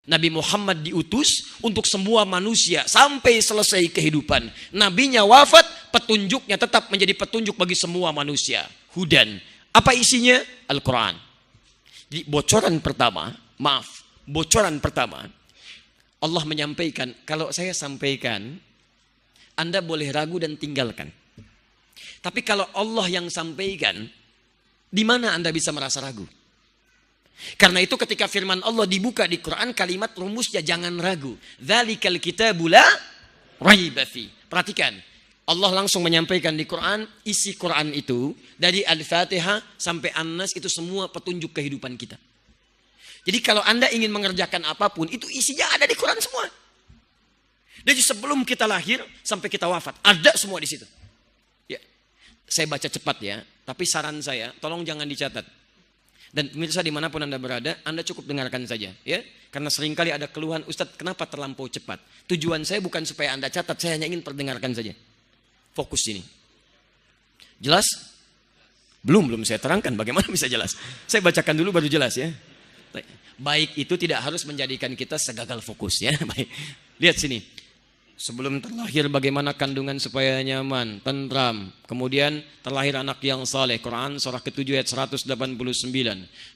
Nabi Muhammad diutus untuk semua manusia sampai selesai kehidupan. Nabinya wafat, petunjuknya tetap menjadi petunjuk bagi semua manusia. Hudan. Apa isinya? Al-Quran. Jadi bocoran pertama, Allah menyampaikan, kalau saya sampaikan, Anda boleh ragu dan tinggalkan. Tapi kalau Allah yang sampaikan, di mana Anda bisa merasa ragu? Karena itu ketika firman Allah dibuka di Quran, kalimat rumusnya jangan ragu. Dzalikal kitabu la raiba fi. Perhatikan, Allah langsung menyampaikan di Quran, isi Quran itu dari Al-Fatihah sampai An-Nas itu semua petunjuk kehidupan kita. Jadi kalau Anda ingin mengerjakan apapun, itu isinya ada di Quran semua. Jadi sebelum kita lahir sampai kita wafat, ada semua di situ. Ya, saya baca cepat ya, tapi saran saya, tolong jangan dicatat. Dan pemirsa dimanapun Anda berada, Anda cukup dengarkan saja. Ya, karena seringkali ada keluhan, Ustadz kenapa terlampau cepat? Tujuan saya bukan supaya Anda catat, saya hanya ingin perdengarkan saja. Fokus ini. Jelas? Belum saya terangkan bagaimana bisa jelas. Saya bacakan dulu baru jelas ya. Baik itu tidak harus menjadikan kita segagal fokus ya. Baik. Lihat sini. Sebelum terlahir bagaimana kandungan supaya nyaman, tentram. Kemudian terlahir anak yang saleh. Quran surah ke-7 ayat 189.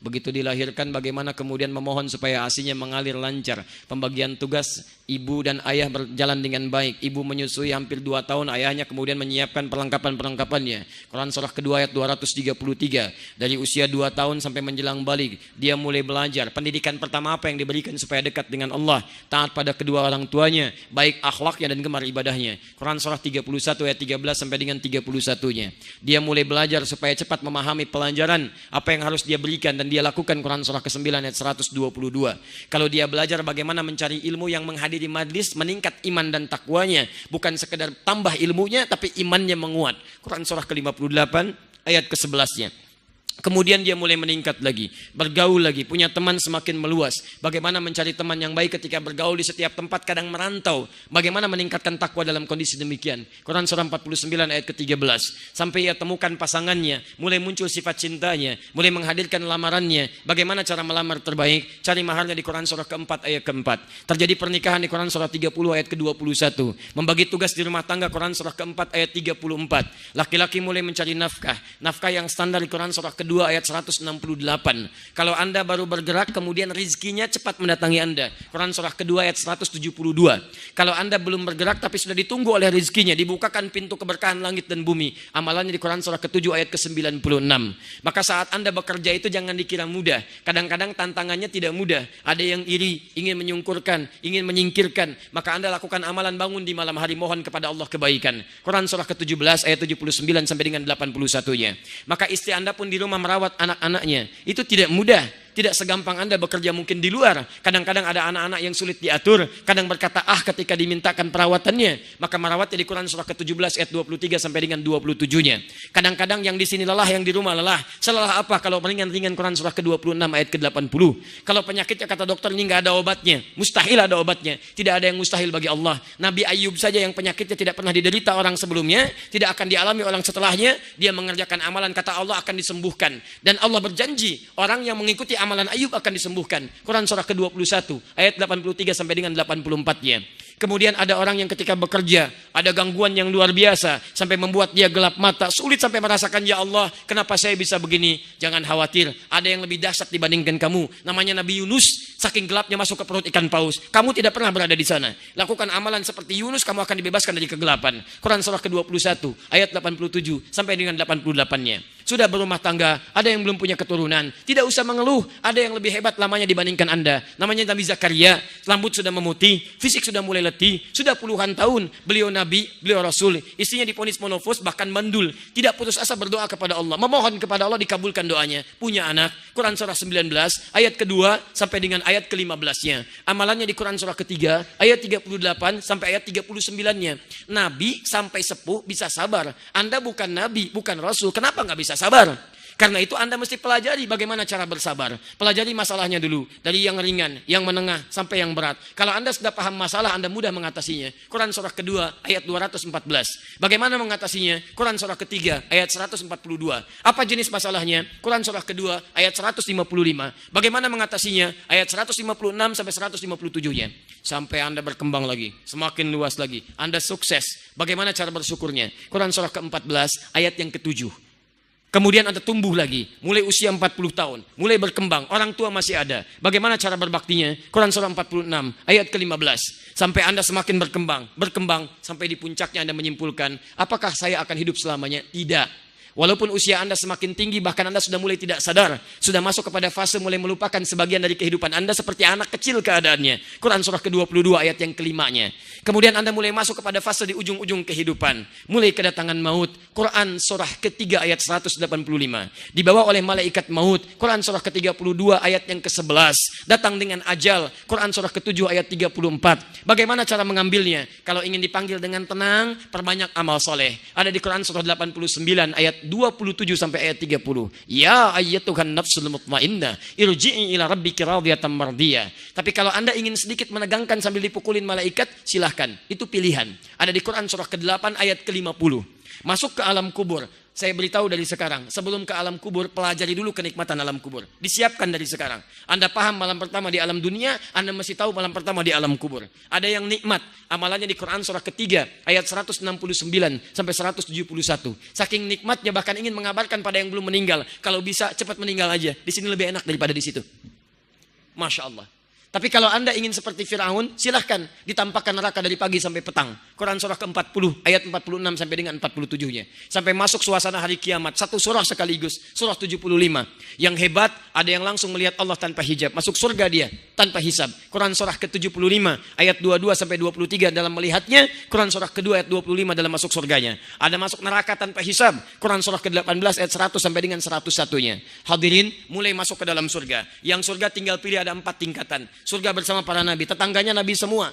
Begitu dilahirkan bagaimana kemudian memohon supaya ASINya mengalir lancar. Pembagian tugas ibu dan ayah berjalan dengan baik. Ibu menyusui hampir 2 tahun, ayahnya kemudian menyiapkan perlengkapan-perlengkapannya. Quran surah kedua ayat 233. Dari usia 2 tahun sampai menjelang balik, dia mulai belajar. Pendidikan pertama apa yang diberikan supaya dekat dengan Allah? Taat pada kedua orang tuanya, baik akhlaknya dan gemar ibadahnya. Quran surah 31 ayat 13 sampai dengan 31-nya. Dia mulai belajar supaya cepat memahami pelajaran apa yang harus dia berikan dan dia lakukan. Quran surah ke-9 ayat 122. Kalau dia belajar bagaimana mencari ilmu yang menghadiri majlis, meningkat iman dan takwanya, bukan sekedar tambah ilmunya tapi imannya menguat. Quran surah ke-58 ayat ke-11-nya. Kemudian dia mulai meningkat lagi, bergaul lagi, punya teman semakin meluas. Bagaimana mencari teman yang baik ketika bergaul di setiap tempat, kadang merantau. Bagaimana meningkatkan takwa dalam kondisi demikian. Quran surah 49 ayat ke-13. Sampai ia temukan pasangannya, mulai muncul sifat cintanya, mulai menghadirkan lamarannya. Bagaimana cara melamar terbaik? Cari maharnya di Quran surah ke-4 ayat ke-4. Terjadi pernikahan di Quran surah 30 ayat ke-21. Membagi tugas di rumah tangga Quran surah ke-4 ayat 34. Laki-laki mulai mencari nafkah yang standar di Quran surah ke-2 ayat 168. Kalau Anda baru bergerak, kemudian rizkinya cepat mendatangi Anda. Quran surah kedua ayat 172. Kalau Anda belum bergerak tapi sudah ditunggu oleh rizkinya, dibukakan pintu keberkahan langit dan bumi. Amalannya di Quran surah ke-7 ayat ke-96. Maka saat Anda bekerja itu jangan dikira mudah. Kadang-kadang tantangannya tidak mudah. Ada yang iri, ingin menyungkurkan, ingin menyingkirkan. Maka Anda lakukan amalan bangun di malam hari, mohon kepada Allah kebaikan. Quran surah ke-17 ayat 79 sampai dengan 81-nya. Maka istri Anda pun di rumah merawat anak-anaknya. Itu tidak mudah. Tidak segampang Anda bekerja mungkin di luar. Kadang-kadang ada anak-anak yang sulit diatur. Kadang berkata ketika dimintakan perawatannya. Maka merawatnya di Quran surah ke-17 ayat 23 sampai dengan 27-nya. Kadang-kadang yang di sini lelah, yang di rumah lelah. Selelah apa? Kalau ringan-ringan Quran surah ke-26 ayat ke-80. Kalau penyakitnya kata dokter ini nggak ada obatnya. Mustahil ada obatnya. Tidak ada yang mustahil bagi Allah. Nabi Ayub saja yang penyakitnya tidak pernah diderita orang sebelumnya, tidak akan dialami orang setelahnya. Dia mengerjakan amalan, kata Allah akan disembuhkan. Dan Allah berjanji orang yang mengikuti amalan Ayub akan disembuhkan. Quran surah ke-21 ayat 83 sampai dengan 84-nya. Kemudian ada orang yang ketika bekerja ada gangguan yang luar biasa sampai membuat dia gelap mata, sulit sampai merasakan, ya Allah, kenapa saya bisa begini? Jangan khawatir, ada yang lebih dahsyat dibandingkan kamu. Namanya Nabi Yunus, saking gelapnya masuk ke perut ikan paus. Kamu tidak pernah berada di sana. Lakukan amalan seperti Yunus, kamu akan dibebaskan dari kegelapan. Quran surah ke-21 ayat 87 sampai dengan 88-nya. Sudah berumah tangga, ada yang belum punya keturunan, tidak usah mengeluh. Ada yang lebih hebat lamanya dibandingkan Anda. Namanya Nabi Zakaria, rambut sudah memutih, fisik sudah mulai letih, sudah puluhan tahun. Beliau Nabi, beliau Rasul, istrinya divonis monofos, bahkan mandul. Tidak putus asa berdoa kepada Allah, memohon kepada Allah dikabulkan doanya. Punya anak. Quran surah 19 ayat kedua sampai dengan ayat ke-15-nya. Amalannya di Quran surah ketiga ayat 38 sampai ayat 39-nya. Nabi sampai sepuh bisa sabar. Anda bukan Nabi, bukan Rasul. Kenapa nggak bisa sabar? Karena itu Anda mesti pelajari bagaimana cara bersabar. Pelajari masalahnya dulu. Dari yang ringan, yang menengah, sampai yang berat. Kalau Anda sudah paham masalah, Anda mudah mengatasinya. Quran surah kedua, ayat 214. Bagaimana mengatasinya? Quran surah ketiga, ayat 142. Apa jenis masalahnya? Quran surah kedua, ayat 155. Bagaimana mengatasinya? Ayat 156 sampai 157-nya. Sampai Anda berkembang lagi. Semakin luas lagi. Anda sukses. Bagaimana cara bersyukurnya? Quran surah ke-14, ayat yang ke-7. Kemudian Anda tumbuh lagi, mulai usia 40 tahun, mulai berkembang, orang tua masih ada. Bagaimana cara berbaktinya? Quran surah 46, ayat ke-15. Sampai Anda semakin berkembang, sampai di puncaknya Anda menyimpulkan, apakah saya akan hidup selamanya? Tidak. Walaupun usia Anda semakin tinggi, bahkan Anda sudah mulai tidak sadar, sudah masuk kepada fase mulai melupakan sebagian dari kehidupan Anda seperti anak kecil keadaannya. Quran surah ke-22 ayat yang ke-5-nya. Kemudian Anda mulai masuk kepada fase di ujung-ujung kehidupan, mulai kedatangan maut. Quran surah ketiga ayat 185. Dibawa oleh malaikat maut. Quran surah ke-32 ayat yang ke-11. Datang dengan ajal. Quran surah ke-7 ayat 34. Bagaimana cara mengambilnya? Kalau ingin dipanggil dengan tenang, perbanyak amal soleh. Ada di Quran surah 89 ayat 27 sampai ayat 30. Ya ayyatuhan nafsul mutmainnah irji'i ila rabbiki radiyatan mardiyah. Tapi kalau Anda ingin sedikit menegangkan sambil dipukulin malaikat, silahkan. Itu pilihan. Ada di Quran surah ke-8 ayat ke-50. Masuk ke alam kubur. Saya beritahu dari sekarang, sebelum ke alam kubur, pelajari dulu kenikmatan alam kubur. Disiapkan dari sekarang. Anda paham malam pertama di alam dunia, Anda mesti tahu malam pertama di alam kubur. Ada yang nikmat, amalannya di Quran surah ketiga, ayat 169 sampai 171. Saking nikmatnya bahkan ingin mengabarkan pada yang belum meninggal, kalau bisa cepat meninggal aja. Di sini lebih enak daripada di situ. Masya Allah. Tapi kalau Anda ingin seperti Firaun, silahkan ditampakkan neraka dari pagi sampai petang. Quran surah ke-40, ayat 46 sampai dengan 47-nya. Sampai masuk suasana hari kiamat. Satu surah sekaligus, surah 75. Yang hebat, ada yang langsung melihat Allah tanpa hijab. Masuk surga dia, tanpa hisab. Quran surah ke-75, ayat 22 sampai 23 dalam melihatnya. Quran surah kedua, ayat 25 dalam masuk surganya. Ada masuk neraka tanpa hisab. Quran surah ke-18, ayat 100 sampai dengan 101-nya. Hadirin, mulai masuk ke dalam surga. Yang surga tinggal pilih ada 4 tingkatan. Surga bersama para nabi, tetangganya nabi semua,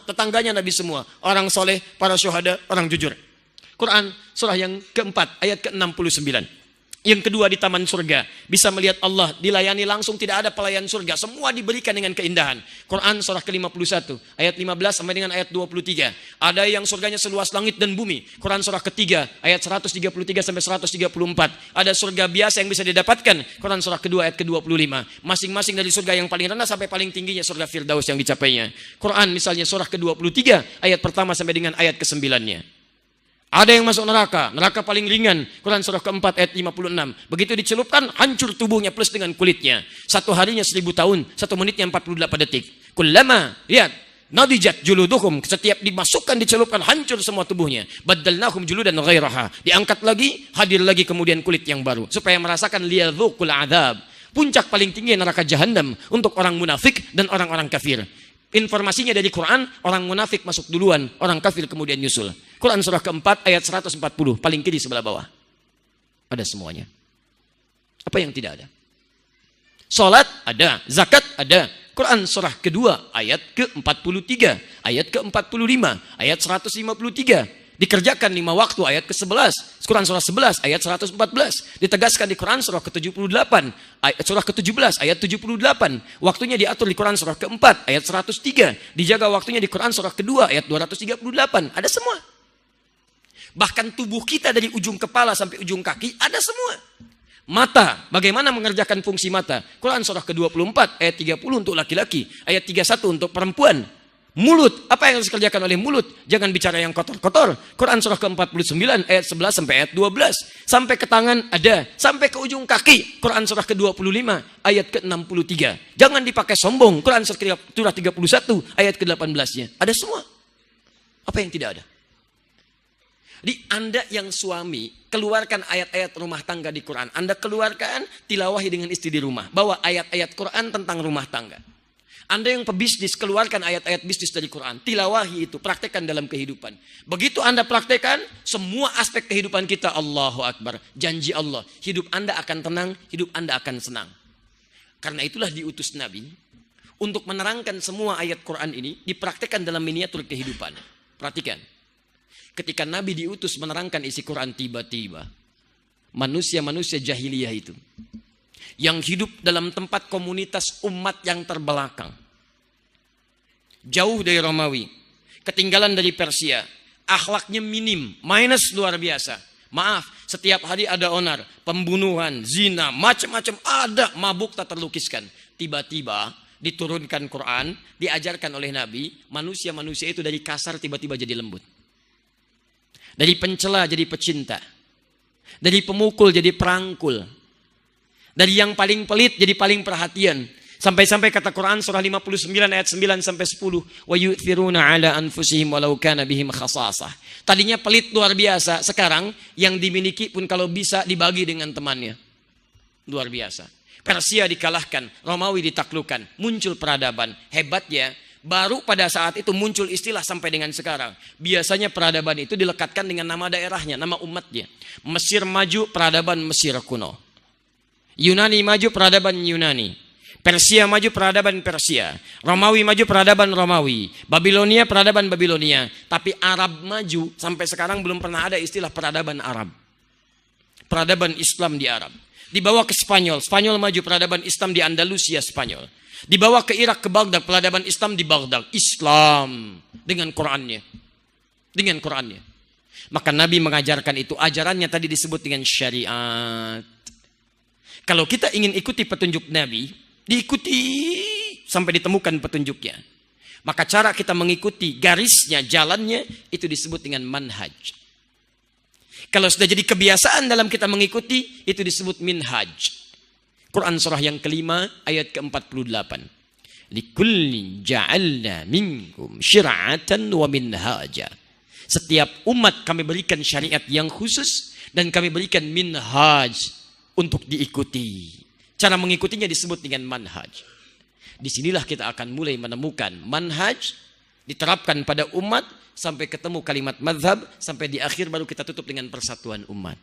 orang soleh, para syuhada, orang jujur. Quran surah yang keempat, ayat ke-69. Yang kedua di taman surga, bisa melihat Allah, dilayani langsung, tidak ada pelayan surga, semua diberikan dengan keindahan. Quran surah ke-51, ayat 15 sampai dengan ayat 23. Ada yang surganya seluas langit dan bumi. Quran surah ketiga, ayat 133 sampai 134. Ada surga biasa yang bisa didapatkan. Quran surah kedua, ayat ke-25. Masing-masing dari surga yang paling rendah sampai paling tingginya surga Firdaus yang dicapainya. Quran misalnya surah ke-23, ayat pertama sampai dengan ayat ke-9-nya. Ada yang masuk neraka, neraka paling ringan. Quran surah keempat ayat 56. Begitu dicelupkan, hancur tubuhnya plus dengan kulitnya. Satu harinya 1000 tahun, 1 menitnya 48 detik. Kullama, lihat, nadijat juluduhum, setiap dimasukkan, dicelupkan, hancur semua tubuhnya. Baddalnahum juludan ghairaha. Diangkat lagi, hadir lagi kemudian kulit yang baru. Supaya merasakan liyadzuqul adzab. Puncak paling tinggi neraka jahanam untuk orang munafik dan orang-orang kafir. Informasinya dari Quran, orang munafik masuk duluan, orang kafir kemudian nyusul. Quran surah keempat ayat 140, paling kiri sebelah bawah. Ada semuanya. Apa yang tidak ada? Salat ada, zakat ada. Quran surah kedua ayat ke-43, ayat ke-45, ayat 153. Dikerjakan 5 waktu ayat ke-11. Quran surah 11 ayat 114. Ditegaskan di Quran surah ke-78, surah ke-17 ayat 78. Waktunya diatur di Quran surah ke-4 ayat 103. Dijaga waktunya di Quran surah kedua ayat 238. Ada semua. Bahkan tubuh kita dari ujung kepala sampai ujung kaki ada semua. Mata, bagaimana mengerjakan fungsi mata? Quran surah ke-24 ayat 30 untuk laki-laki, ayat 31 untuk perempuan. Mulut, apa yang harus dikerjakan oleh mulut? Jangan bicara yang kotor-kotor. Quran surah ke-49 ayat 11 sampai ayat 12. Sampai ke tangan ada, sampai ke ujung kaki. Quran surah ke-25 ayat ke-63. Jangan dipakai sombong. Quran surah 31 ayat ke-18-nya. Ada semua. Apa yang tidak ada? Di Anda yang suami, keluarkan ayat-ayat rumah tangga di Quran. Anda keluarkan, tilawahi dengan istri di rumah. Bawa ayat-ayat Quran tentang rumah tangga. Anda yang pebisnis, keluarkan ayat-ayat bisnis dari Quran. Tilawahi itu, praktekkan dalam kehidupan. Begitu Anda praktekkan, semua aspek kehidupan kita, Allahu Akbar. Janji Allah, hidup Anda akan tenang, hidup Anda akan senang. Karena itulah diutus Nabi, untuk menerangkan semua ayat Quran ini, dipraktekkan dalam miniatur kehidupan. Perhatikan. Ketika Nabi diutus menerangkan isi Quran, tiba-tiba Manusia-manusia jahiliyah itu. Yang hidup dalam tempat komunitas umat yang terbelakang. Jauh dari Romawi. Ketinggalan dari Persia. Akhlaknya minim, minus luar biasa. Maaf, setiap hari ada onar, pembunuhan, zina, macam-macam ada, mabuk tak terlukiskan. Tiba-tiba diturunkan Quran, diajarkan oleh Nabi, manusia-manusia itu dari kasar tiba-tiba jadi lembut. Dari pencela jadi pecinta. Dari pemukul jadi perangkul. Dari yang paling pelit jadi paling perhatian. Sampai-sampai kata Quran surah 59 ayat 9 sampai 10, wa yu'thiruna ala anfusihim walau kana bihim khasasah. Tadinya pelit luar biasa, sekarang yang dimiliki pun kalau bisa dibagi dengan temannya. Luar biasa. Persia dikalahkan, Romawi ditaklukkan, muncul peradaban. Hebatnya, baru pada saat itu muncul istilah sampai dengan sekarang. Biasanya peradaban itu dilekatkan dengan nama daerahnya, nama umatnya. Mesir maju, peradaban Mesir kuno. Yunani maju, peradaban Yunani. Persia maju, peradaban Persia. Romawi maju, peradaban Romawi. Babilonia, peradaban Babilonia. Tapi Arab maju, sampai sekarang belum pernah ada istilah peradaban Arab. Peradaban Islam di Arab. Dibawa ke Spanyol, Spanyol maju, peradaban Islam di Andalusia, Spanyol. Dibawa ke Irak, ke Baghdad, peradaban Islam di Baghdad. Islam dengan Qurannya. Dengan Qurannya. Maka Nabi mengajarkan itu. Ajarannya tadi disebut dengan syariat. Kalau kita ingin ikuti petunjuk Nabi, diikuti sampai ditemukan petunjuknya. Maka cara kita mengikuti garisnya, jalannya, itu disebut dengan manhaj. Kalau sudah jadi kebiasaan dalam kita mengikuti, itu disebut minhaj. Quran surah yang kelima ayat ke-48. Likullin ja'alna minkum syir'atan wa minhaja. Setiap umat kami berikan syariat yang khusus dan kami berikan minhaj untuk diikuti. Cara mengikutinya disebut dengan manhaj. Disinilah kita akan mulai menemukan manhaj diterapkan pada umat sampai ketemu kalimat madhab, sampai di akhir baru kita tutup dengan persatuan umat.